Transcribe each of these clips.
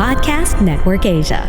Podcast Network Asia.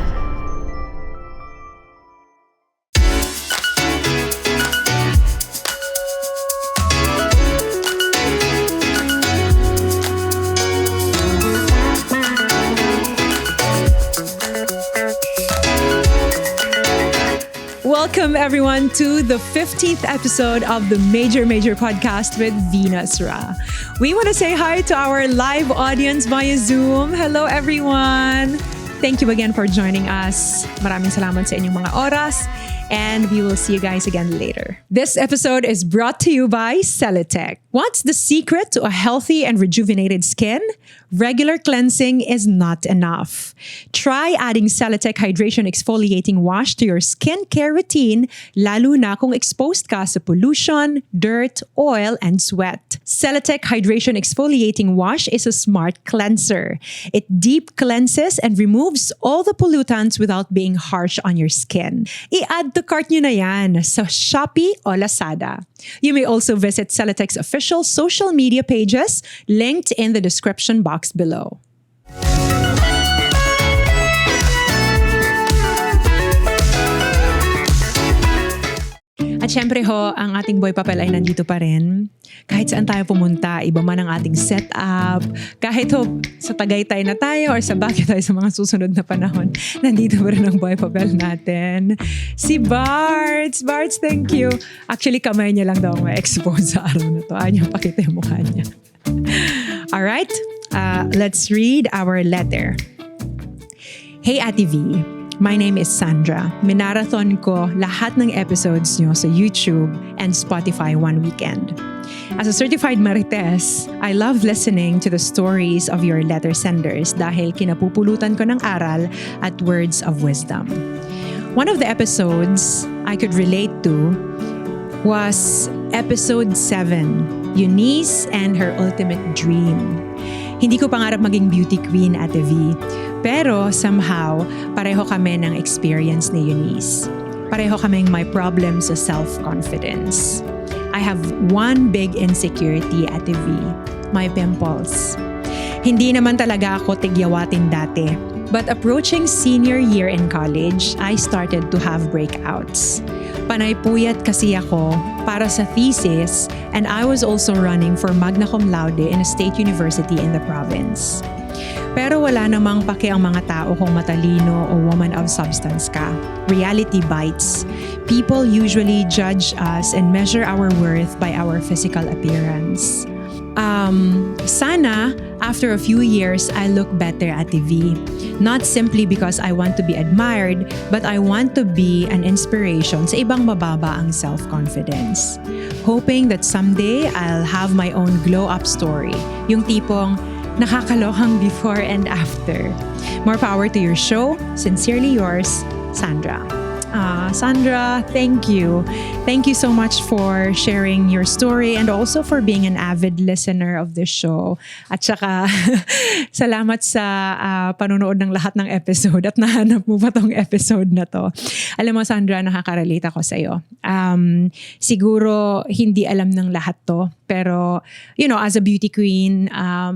Welcome everyone to the 15th episode of the Major Podcast with Venus Ra. We want to say hi to our live audience via Zoom. Hello everyone! Thank you again for joining us. Maraming salamat sa inyong mga oras. And we will see you guys again later. This episode is brought to you by Céleteque. What's the secret to a healthy and rejuvenated skin? Regular cleansing is not enough. Try adding Céleteque Hydration Exfoliating Wash to your skincare routine, lalo na kung exposed ka sa pollution, dirt, oil, and sweat. Céleteque Hydration Exfoliating Wash is a smart cleanser. It deep cleanses and removes all the pollutants without being harsh on your skin. I-add to cart nyo na yan sa Shopee o Lazada. You may also visit Céleteque's official social media pages linked in the description box below. At syempre ho, ang ating boy papel ay nandito pa rin. Kahit saan tayo pumunta, iba man ang ating setup. Kahit ho, sa Tagaytay na tayo or sa Baguio tayo sa mga susunod na panahon, nandito pa rin ang boy papel natin. Si Barts! Barts, thank you! Actually, kamay niya lang daw ma-expose sa araw na to. Ayaw pakita yung mukha niya. Alright, let's read our letter. Hey Ate V, my name is Sandra. Minarathon ko lahat ng episodes nyo sa YouTube and Spotify one weekend. As a certified Marites, I love listening to the stories of your letter senders dahil kinapupulutan ko ng aral at words of wisdom. One of the episodes I could relate to was episode 7, Eunice and her ultimate dream. Hindi ko pangarap maging beauty queen, Ate V. Pero somehow, pareho kami ng experience ni Eunice. Pareho kaming may problems sa self-confidence. I have one big insecurity, Ate V. My pimples. Hindi naman talaga ako tigyawatin dati. But approaching senior year in college, I started to have breakouts. Panay-puyat kasi ako para sa thesis and I was also running for magna cum laude in a state university in the province. Pero wala namang pake ang mga tao kung matalino o woman of substance ka. Reality bites. People usually judge us and measure our worth by our physical appearance. Sana, after a few years, I look better at TV. Not simply because I want to be admired, but I want to be an inspiration sa ibang mababa ang self-confidence. Hoping that someday I'll have my own glow-up story. Yung tipong nakakalohang before and after. More power to your show. Sincerely yours, Sandra. Sandra, thank you. Thank you so much for sharing your story and also for being an avid listener of this show. At saka, salamat sa panonood ng lahat ng episode at nahanap mo pa tong episode na to. Alam mo, Sandra, nakaka-relate ako sa'yo. Siguro, hindi alam ng lahat to. Pero, you know, as a beauty queen,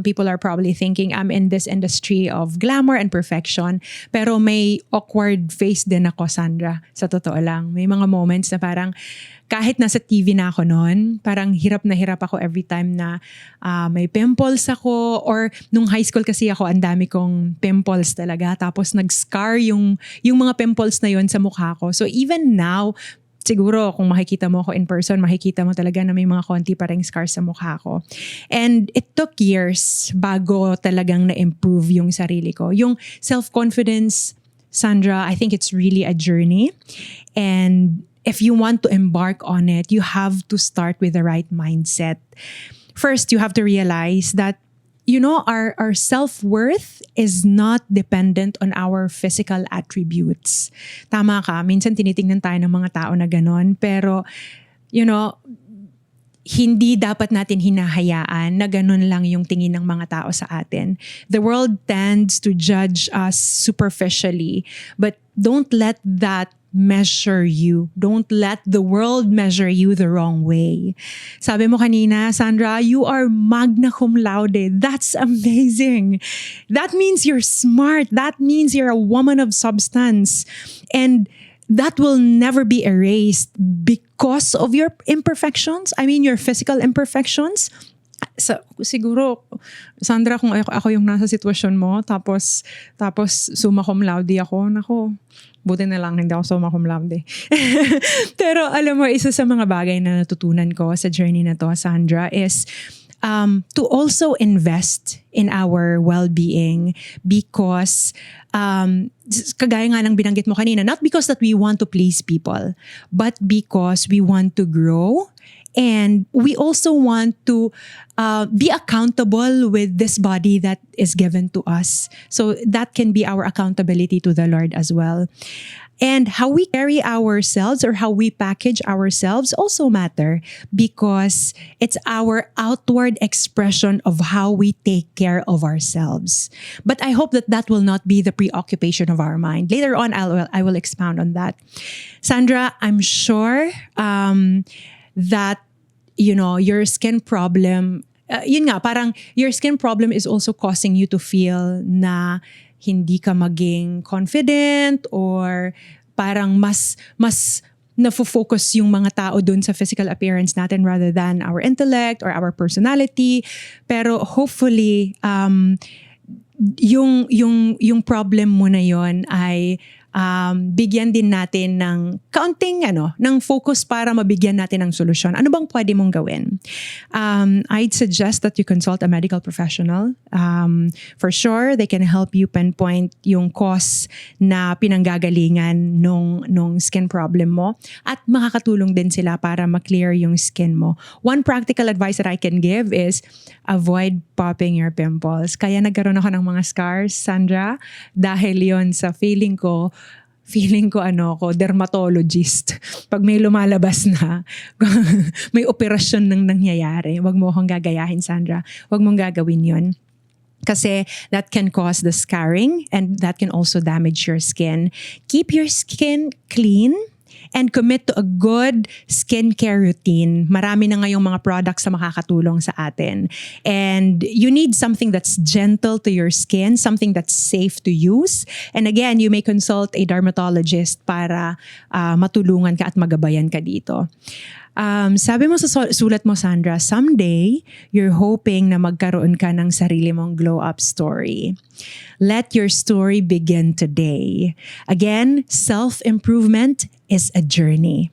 people are probably thinking I'm in this industry of glamour and perfection. Pero may awkward face din ako, Sandra. Sa totoo lang. May mga moments na parang kahit nasa TV na ako noon, parang hirap na hirap ako every time na may pimples ako. Or nung high school kasi ako, ang dami kong pimples talaga. Tapos nag-scar yung mga pimples na yon sa mukha ko. So even now, siguro kung makikita mo ako in person, makikita mo talaga na may mga konti pa ring scars sa mukha ko. And it took years bago talagang na-improve yung sarili ko. Yung self-confidence, Sandra, I think it's really a journey. And if you want to embark on it, you have to start with the right mindset. First, you have to realize that, you know, our self-worth is not dependent on our physical attributes. Tama ka, minsan tinitingnan tayo ng mga tao na ganon, pero, you know, hindi dapat natin hinahayaan na ganun lang yung tingin ng mga tao sa atin. The world tends to judge us superficially, but don't let that measure you. Don't let the world measure you the wrong way. Sabi mo kanina, Sandra, you are magna cum laude. That's amazing. That means you're smart. That means you're a woman of substance. And that will never be erased because of your imperfections. I mean, your physical imperfections. Siguro, Sandra, kung ako yung nasa sitwasyon mo, tapos summa cum laude ako, nako, buti na lang hindi ako summa cum laude. Pero alam mo, isa sa mga bagay na natutunan ko sa journey na to, Sandra, is to also invest in our well-being because kagaya nga ng binanggit mo kanina, not because that we want to please people, but because we want to grow. And we also want to be accountable with this body that is given to us. So that can be our accountability to the Lord as well. And how we carry ourselves or how we package ourselves also matter because it's our outward expression of how we take care of ourselves. But I hope that that will not be the preoccupation of our mind. Later on, I will expound on that. Sandra, I'm sure that, you know, your skin problem, yun nga, parang your skin problem is also causing you to feel na hindi ka maging confident or parang mas nafo-focus yung mga tao dun sa physical appearance natin rather than our intellect or our personality. Pero hopefully, yung problem mo na yon ay bigyan din natin ng kaunting ng focus para mabigyan natin ng solusyon. Ano bang pwede mong gawin? I'd suggest that you consult a medical professional. For sure, they can help you pinpoint yung cause na pinanggagalingan nung skin problem mo at makakatulong din sila para ma-clear yung skin mo. One practical advice that I can give is avoid popping your pimples. Kaya nagkaroon ako ng mga scars, Sandra, dahil yon sa feeling ko dermatologist. Pag may lumalabas na, may operasyon nang nangyayari. Wag mo akong gagayahin, Sandra. Wag mong gagawin yon. Kasi that can cause the scarring and that can also damage your skin. Keep your skin clean and commit to a good skincare routine. Marami na ngayong mga products na makakatulong sa atin. And you need something that's gentle to your skin, something that's safe to use. And again, you may consult a dermatologist para matulungan ka at magabayan ka dito. Sabi mo sa sulat mo, Sandra, someday, you're hoping na magkaroon ka ng sarili mong glow-up story. Let your story begin today. Again, self-improvement is a journey.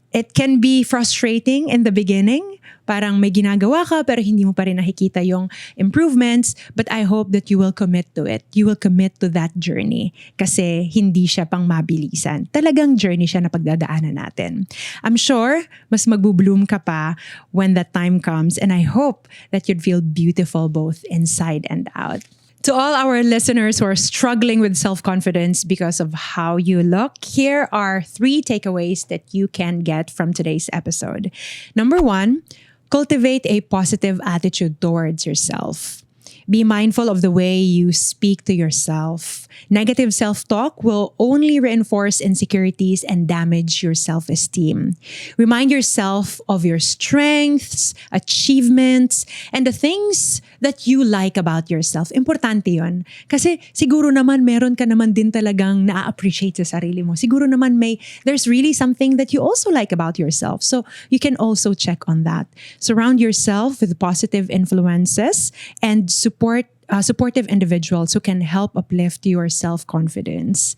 It can be frustrating in the beginning. Parang may ginagawa ka pero hindi mo pa rin nakikita yung improvements. But I hope that you will commit to it. You will commit to that journey. Kasi hindi siya pang mabilisan. Talagang journey siya na pagdadaanan natin. I'm sure mas magbo-bloom ka pa when that time comes. And I hope that you'd feel beautiful both inside and out. To all our listeners who are struggling with self-confidence because of how you look, here are 3 takeaways that you can get from today's episode. Number 1, cultivate a positive attitude towards yourself. Be mindful of the way you speak to yourself. Negative self-talk will only reinforce insecurities and damage your self-esteem. Remind yourself of your strengths, achievements, and the things that you like about yourself. Importante yun. Kasi siguro naman meron ka naman din talagang na-appreciate sa sarili mo. Siguro naman there's really something that you also like about yourself. So you can also check on that. Surround yourself with positive influences and supportive individuals who can help uplift your self-confidence.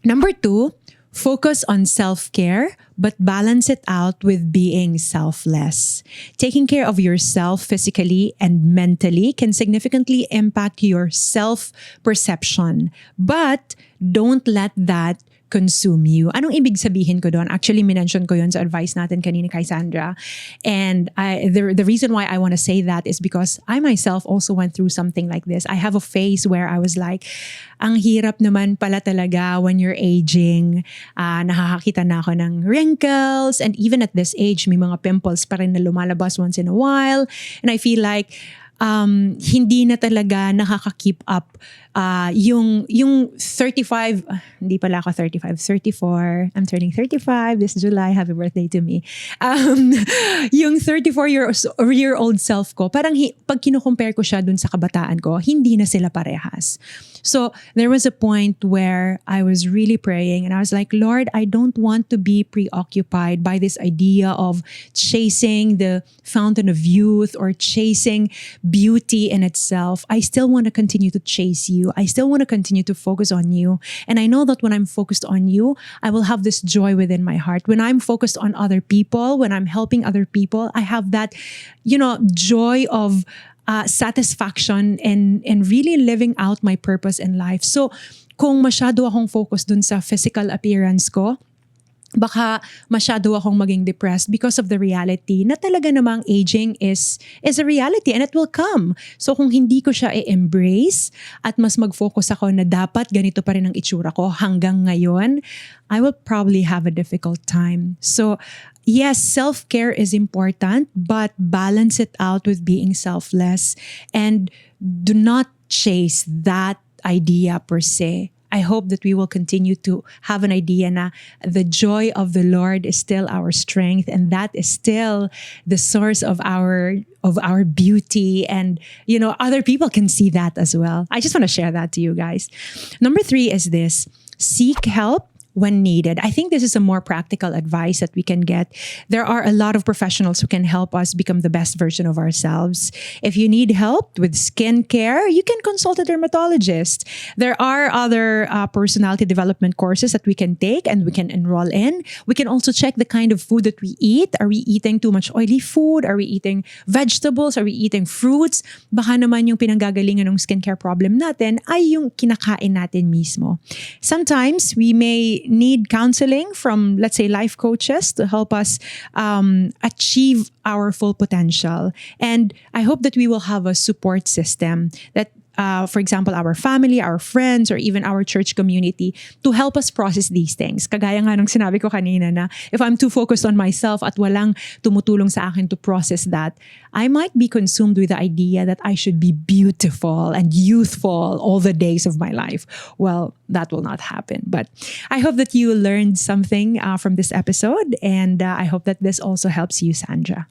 Number 2, focus on self-care, but balance it out with being selfless. Taking care of yourself physically and mentally can significantly impact your self-perception. But don't let that consume you. Anong ibig sabihin ko doon? Actually, minention ko yun sa advice natin kanina kay Sandra. And the reason why I want to say that is because I myself also went through something like this. I have a phase where I was like, ang hirap naman pala talaga when you're aging. Nakakakita na ako ng wrinkles. And even at this age, may mga pimples pa rin na lumalabas once in a while. And I feel like, hindi na talaga nakaka-keep up yung 35, hindi pala ako 35, 34. I'm turning 35 this July. Happy birthday to me. Yung 34-year-old self ko, parang pag kino-compare ko siya dun sa kabataan ko, hindi na sila parehas. So there was a point where I was really praying and I was like, Lord, I don't want to be preoccupied by this idea of chasing the fountain of youth or chasing beauty in itself. I still want to continue to chase you. I still want to continue to focus on you. And I know that when I'm focused on you, I will have this joy within my heart. When I'm focused on other people, when I'm helping other people, I have that, joy of satisfaction and really living out my purpose in life. So, kung masyado akong focus dun sa physical appearance ko, baka masyado akong maging depressed because of the reality na talaga namang aging is a reality and it will come. So kung hindi ko siya i-embrace at mas mag-focus ako na dapat ganito pa rin ang itsura ko hanggang ngayon, I will probably have a difficult time. So yes, self-care is important, but balance it out with being selfless and do not chase that idea per se. I hope that we will continue to have an idea na the joy of the Lord is still our strength and that is still the source of our beauty, and other people can see that as well. I just want to share that to you guys. Number 3 is this: seek help when needed. I think this is a more practical advice that we can get. There are a lot of professionals who can help us become the best version of ourselves. If you need help with skincare, you can consult a dermatologist. There are other personality development courses that we can take and we can enroll in. We can also check the kind of food that we eat. Are we eating too much oily food? Are we eating vegetables? Are we eating fruits? Baka naman yung pinanggagalingan ng skincare problem natin ay yung kinakain natin mismo. Sometimes we may need counseling from, let's say, life coaches to help us achieve our full potential. And I hope that we will have a support system that, for example, our family, our friends, or even our church community to help us process these things. Kagaya nga ng sinabi ko kanina na if I'm too focused on myself at walang tumutulong sa akin to process that, I might be consumed with the idea that I should be beautiful and youthful all the days of my life. Well, that will not happen. But I hope that you learned something from this episode, and I hope that this also helps you, Sandra.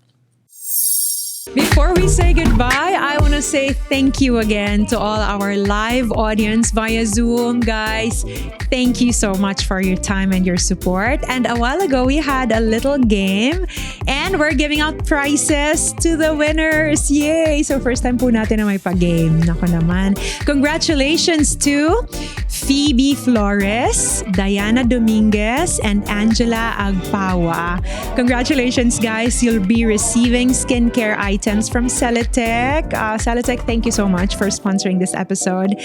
Before we say goodbye, I want to say thank you again to all our live audience via Zoom, guys. Thank you so much for your time and your support. And a while ago, we had a little game and we're giving out prizes to the winners. Yay! So first time po natin na may pa-game. Nako naman. Congratulations to Phoebe Flores, Diana Dominguez, and Angela Agpawa. Congratulations, guys. You'll be receiving skincare items from Céleteque. Céleteque, thank you so much for sponsoring this episode.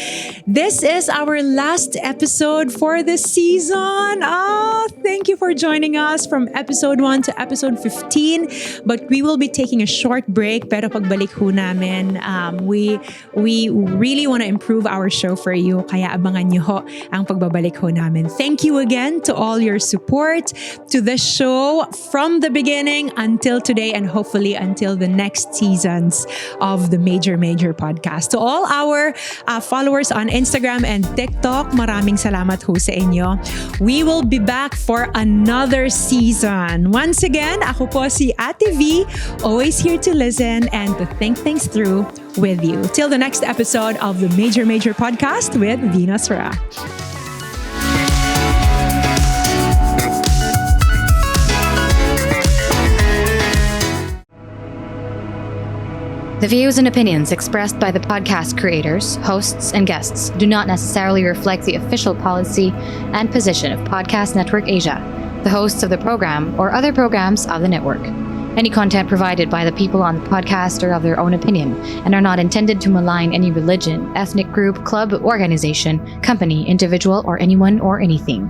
This is our last episode for this season. Thank you for joining us from episode 1 to episode 15. But we will be taking a short break. Pero pagbalik ho namin, we really want to improve our show for you. Kaya abangan nyo ho ang pagbabalik ho namin. Thank you again to all your support to the show from the beginning until today and hopefully until the next seasons of the Major Podcast. To all our followers on Instagram and TikTok, maraming salamat ho sa inyo. We will be back for another season. Once again, ako po si Ate V, always here to listen and to think things through with you. Till the next episode of the Major Podcast with Venus Ra. The views and opinions expressed by the podcast creators, hosts, and guests do not necessarily reflect the official policy and position of Podcast Network Asia, the hosts of the program, or other programs of the network. Any content provided by the people on the podcast are of their own opinion and are not intended to malign any religion, ethnic group, club, organization, company, individual, or anyone or anything.